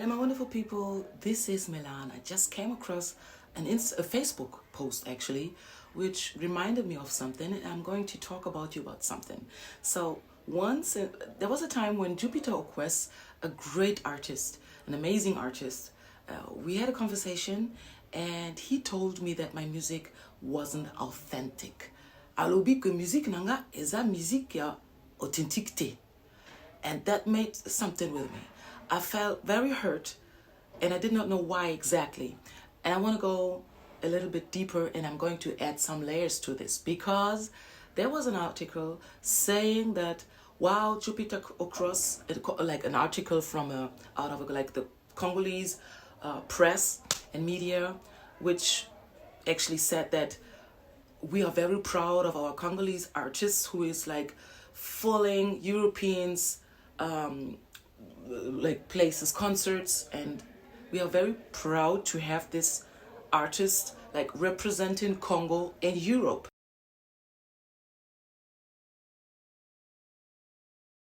Hello my wonderful people, this is Milan. I just came across a Facebook post actually, which reminded me of something, and I'm going to talk about you about something. So there was a time when Jupiter Okwess, a great artist, an amazing artist, we had a conversation and he told me that my music wasn't authentic. Alobi que musique nanga eza musique ya authenticité. And that made something with me. I felt very hurt and I did not know why exactly. And I want to go a little bit deeper, and I'm going to add some layers to this, because there was an article saying that, wow, Jupiter Okwess, like an article from out of like the Congolese press and media, which actually said that we are very proud of our Congolese artist who is like fooling Europeans like places, concerts, and we are very proud to have this artist like representing Congo and Europe.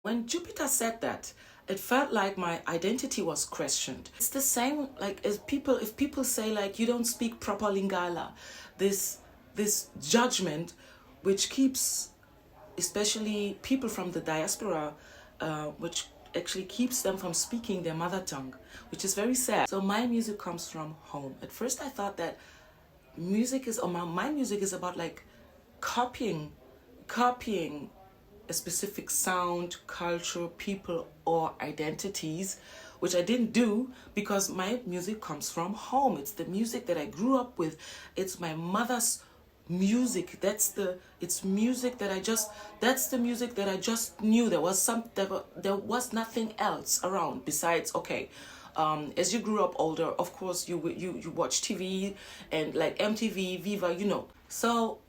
When Jupiter said that, it felt like my identity was questioned. It's the same like if people say like you don't speak proper Lingala, this judgment which keeps especially people from the diaspora, which actually keeps them from speaking their mother tongue, which is very sad. So my music comes from home. At first I thought that my music is about like copying a specific sound, culture, people, or identities, which I didn't do, because my music comes from home. It's the music that I grew up with. It's my mother's music. That's the music that I just knew. There was nothing else around besides, okay, as you grew up older, of course you watch TV and like MTV, Viva, you know. So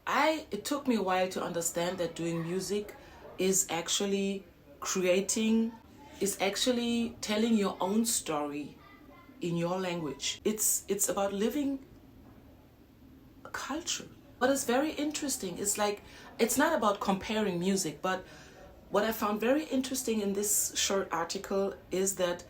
it took me a while to understand that doing music is actually telling your own story in your language. It's about living culture. What is very interesting is like, it's not about comparing music, but what I found very interesting in this short article is that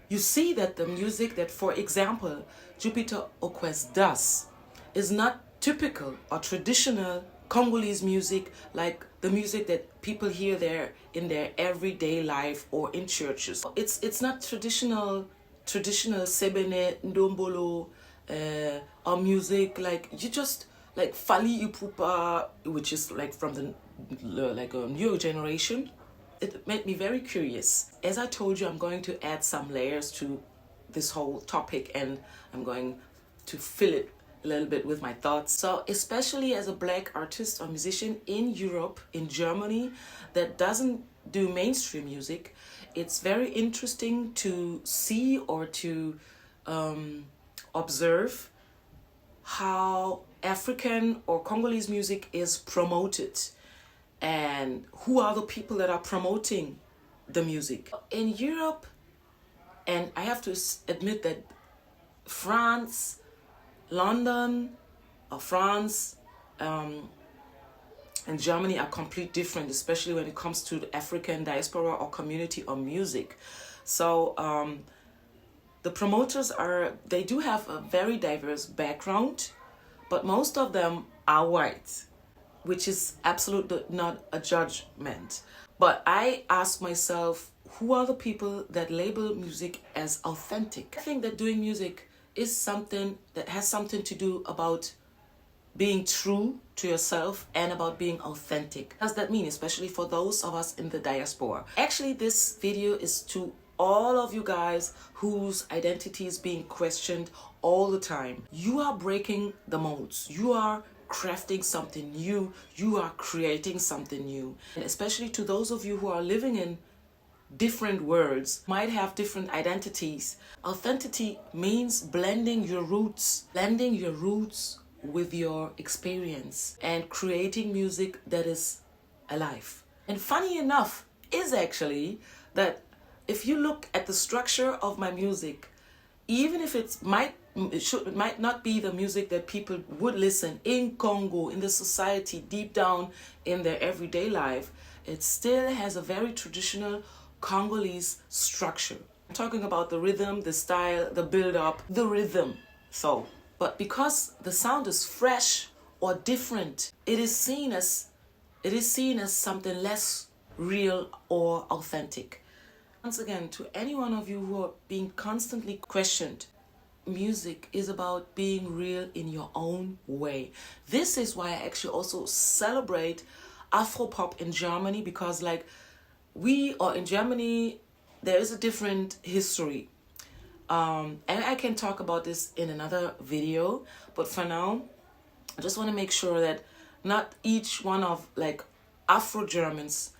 you see that the music that, for example, Jupiter Okwess does is not typical or traditional Congolese music, like the music that people hear there in their everyday life or in churches. It's not traditional Sebene, Ndombolo, or music like you just like Fali Ipupa, which is like from the like a new generation. It made me very curious. As I told you, I'm going to add some layers to this whole topic, and I'm going to fill it a little bit with my thoughts. So especially as a black artist or musician in Europe, in Germany, that doesn't do mainstream music, it's very interesting to see or to observe how African or Congolese music is promoted and who are the people that are promoting the music. In Europe, and I have to admit that France, London, or France, and Germany are completely different, especially when it comes to the African diaspora or community or music. So the promoters they do have a very diverse background, but most of them are white, which is absolutely not a judgment. But I ask myself, who are the people that label music as authentic? I think that doing music is something that has something to do about being true to yourself and about being authentic. What does that mean, especially for those of us in the diaspora? Actually, this video is to all of you guys whose identity is being questioned all the time. You are breaking the molds. You are crafting something new. You are creating something new. And especially to those of you who are living in different worlds, might have different identities. Authenticity means blending your roots with your experience and creating music that is alive. And funny enough is actually that if you look at the structure of my music, even if it might not be the music that people would listen in Congo, in the society, deep down in their everyday life, it still has a very traditional Congolese structure. I'm talking about the rhythm, the style, the build-up, the rhythm. So, but because the sound is fresh or different, it is seen as something less real or authentic. Once again, to any one of you who are being constantly questioned, music is about being real in your own way. This is why I actually also celebrate Afropop in Germany, because like in Germany, there is a different history. And I can talk about this in another video, but for now, I just want to make sure that not each one of like Afro-Germans,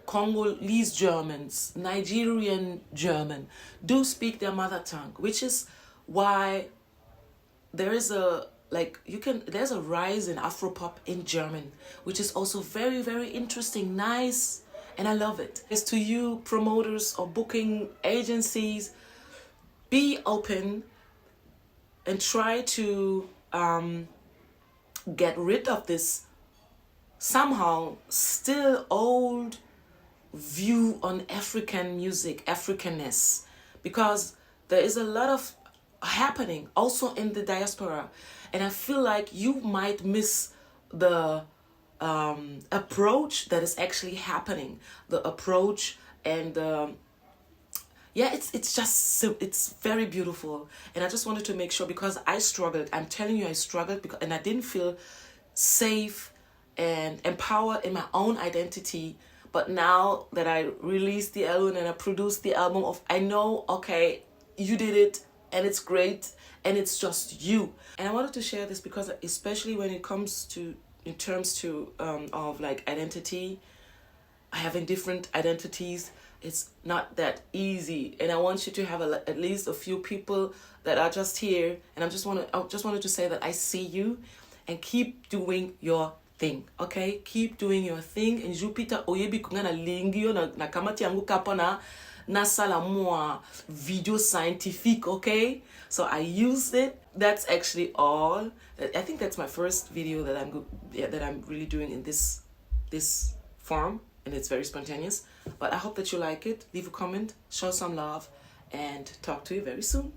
Congolese Germans, Nigerian German do speak their mother tongue, which is why there is there's a rise in Afropop in German, which is also very, very interesting, nice, and I love it. It's to you promoters or booking agencies, be open and try to get rid of this somehow still old view on African music, Africanness, because there is a lot of happening also in the diaspora, and I feel like you might miss the approach that is actually happening, the approach and it's very beautiful. And I just wanted to make sure, because I struggled, I'm telling you I struggled, and I didn't feel safe and empowered in my own identity. But now that I released the album and I produced the album, I know, okay, you did it and it's great and it's just you. And I wanted to share this because especially when it comes to, in terms to of like identity, having different identities, it's not that easy. And I want you to have at least a few people that are just here. And I just wanted to say that I see you, and keep doing your thing, okay? Keep doing your thing. And Jupiter oyebi kungana lingio na kamati yangu kapana na sala moi video scientific, okay? So I used it. That's actually all. I think that's my first video that I'm really doing in this form, and it's very spontaneous. But I hope that you like it. Leave a comment, show some love, and talk to you very soon.